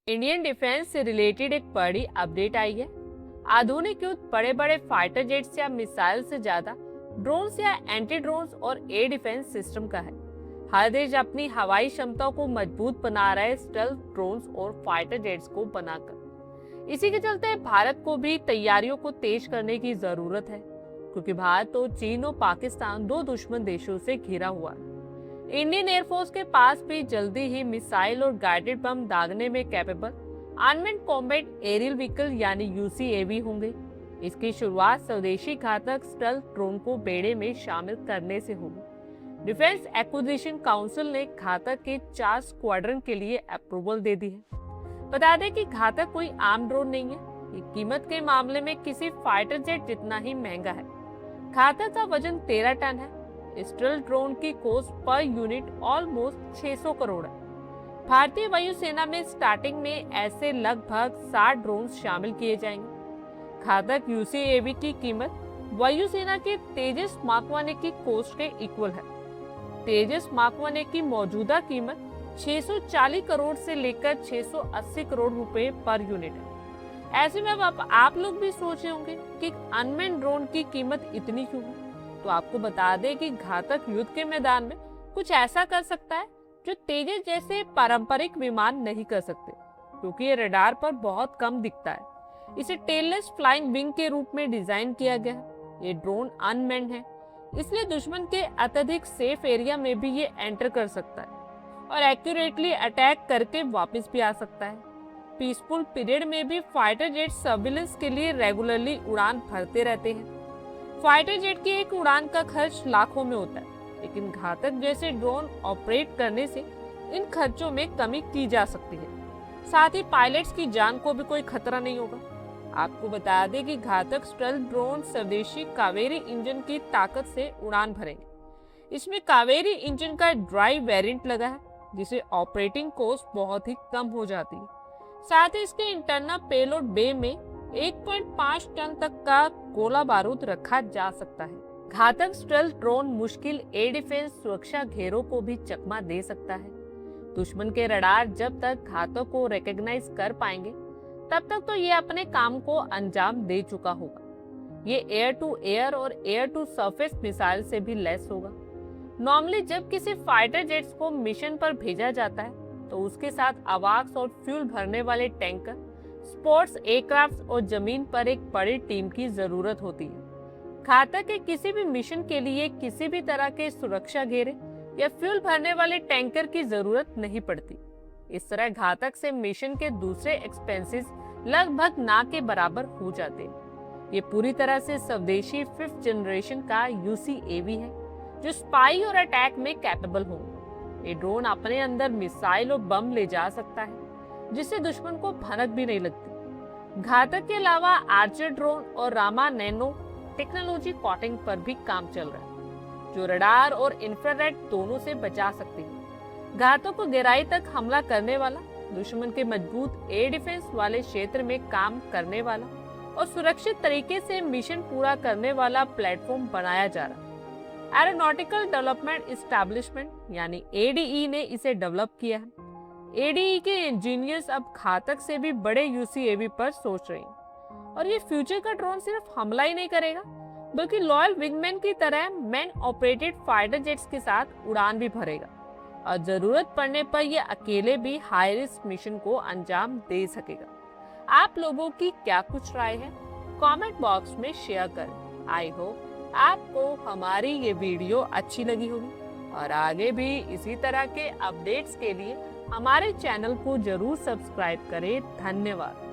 Indian defence से related एक बड़ी अपडेट आई है। आधुनिक युद्ध बड़े बड़े फाइटर जेट्स या मिसाइल से ज्यादा ड्रोन्स या एंटी ड्रोन्स और एयर डिफेंस सिस्टम का है। हर देश अपनी हवाई क्षमता को मजबूत बना रहा है स्टेल्थ ड्रोन्स और फाइटर जेट्स को बनाकर। इसी के चलते भारत को भी तैयारियों को तेज करने की जरूरत है, क्योंकि भारत तो चीन और पाकिस्तान दो दुश्मन देशों से घिरा हुआ है। इंडियन एयरफोर्स के पास भी जल्दी ही मिसाइल और गाइडेड बम दागने में capable unmanned combat aerial vehicle यानी यूसीएवी होंगे। इसकी शुरुआत स्वदेशी घातक स्टेल्थ ड्रोन को बेड़े में शामिल करने से होगी। डिफेंस एक्विजिशन काउंसिल ने घातक के 4 स्क्वाड्रन के लिए अप्रूवल दे दी है। बता दें कि घातक कोई आम ड्रोन नहीं है, ये कीमत के मामले में किसी फाइटर जेट जितना ही महंगा है। घातक का वजन 13 टन है। स्टेल्थ ड्रोन की cost per unit almost 600 crore है। भारतीय वायुसेना में स्टार्टिंग में ऐसे लगभग 60 ड्रोन शामिल किए जाएंगे। घातक यूसीएवी की कीमत वायुसेना के तेजस मार्क 1 की कॉस्ट के इक्वल है। तेजस मार्क 1 की मौजूदा कीमत 640 करोड़ से लेकर 680 करोड़ रुपए पर यूनिट है। ऐसे में अब आप लोग भी सोच रहे होंगे कि अनमैन्ड ड्रोन की कीमत इतनी क्यों है। तो आपको बता दें कि घातक युद्ध के मैदान में कुछ ऐसा कर सकता है जो तेजस जैसे पारंपरिक विमान नहीं कर सकते, क्योंकि ये रडार पर बहुत कम दिखता है। इसे टेललेस फ्लाइंग विंग के रूप में डिजाइन किया गया है। ये ड्रोन अनमैन्ड है, इसलिए दुश्मन के अत्यधिक सेफ एरिया में भी ये एंटर कर सकता है और एक्यूरेटली अटैक करके वापस भी आ सकता है। पीसफुल पीरियड में भी फाइटर जेट सर्विलेंस के लिए रेगुलरली उड़ान भरते रहते हैं। फाइटर जेट की एक उड़ान का खर्च लाखों में होता है, लेकिन घातक जैसे ड्रोन ऑपरेट करने से इन खर्चों में कमी की जा सकती है। साथ ही पायलट्स की जान को भी कोई खतरा नहीं होगा। आपको बता दें कि घातक स्टेल्थ ड्रोन स्वदेशी कावेरी इंजन की ताकत से उड़ान भरेंगे। इसमें कावेरी इंजन का ड्राइव वेरिएंट लगा है, जिसे ऑपरेटिंग कॉस्ट बहुत ही कम हो जाती है। साथ ही इसके इंटरनल पेलोड बे में 1.5 टन तक का गोला बारूद रखा जा सकता है। घातक स्टेल्थ ड्रोन मुश्किल एयर डिफेंस सुरक्षा घेरों को भी चकमा दे सकता है। दुश्मन के रडार जब तक घातक को रिकॉग्नाइज कर पाएंगे, तब तक तो ये अपने काम को अंजाम दे चुका होगा। ये एयर टू एयर और एयर टू सरफेस मिसाइल से भी लैस होगा। नॉर्मली जब किसी फाइटर जेट्स को मिशन पर भेजा जाता है, तो उसके साथ अवाक्स और फ्यूल भरने वाले टैंकर, स्पोर्ट्स एयरक्राफ्ट और जमीन पर एक बड़ी टीम की जरूरत होती है। घातक के किसी भी मिशन के लिए किसी भी तरह के सुरक्षा घेरे या फ्यूल भरने वाले टैंकर की जरूरत नहीं पड़ती। इस तरह घातक से मिशन के दूसरे एक्सपेंसेस लगभग ना के बराबर हो जाते हैं। ये पूरी तरह से स्वदेशी 5th जनरेशन का यूसीएवी है, जो स्पाई और अटैक में कैपेबल होंगे। ये ड्रोन अपने अंदर मिसाइल और बम ले जा सकता है, जिससे दुश्मन को भनक भी नहीं लगती। घातक के अलावा आर्चर ड्रोन और रामा नैनो टेक्नोलॉजी कॉटिंग पर भी काम चल रहा है, जो रडार और इंफ्रारेड दोनों से बचा सकती है। घातक को गहराई तक हमला करने वाला, दुश्मन के मजबूत एयर डिफेंस वाले क्षेत्र में काम करने वाला और सुरक्षित तरीके से मिशन पूरा करने वाला प्लेटफॉर्म बनाया जा रहा है। एरोनॉटिकल डेवलपमेंट एस्टैब्लिशमेंट यानी एडीई ने इसे डेवलप किया है। एडीई के इंजीनियर्स अब घातक से भी बड़े यूसीएवी पर सोच रहे हैं, और ये फ्यूचर का ड्रोन सिर्फ हमला ही नहीं करेगा, बल्कि लॉयल विंगमैन की तरह मैन ऑपरेटेड फाइटर जेट्स के साथ उड़ान भी भरेगा और जरूरत पड़ने पर यह अकेले भी हाई रिस्क मिशन को अंजाम दे सकेगा। आप लोगों की क्या कुछ राय है, कमेंट बॉक्स में शेयर करें। आई होप आपको हमारी ये वीडियो अच्छी लगी होगी, और आगे भी इसी तरह के अपडेट्स के लिए हमारे चैनल को जरूर सब्सक्राइब करें। धन्यवाद।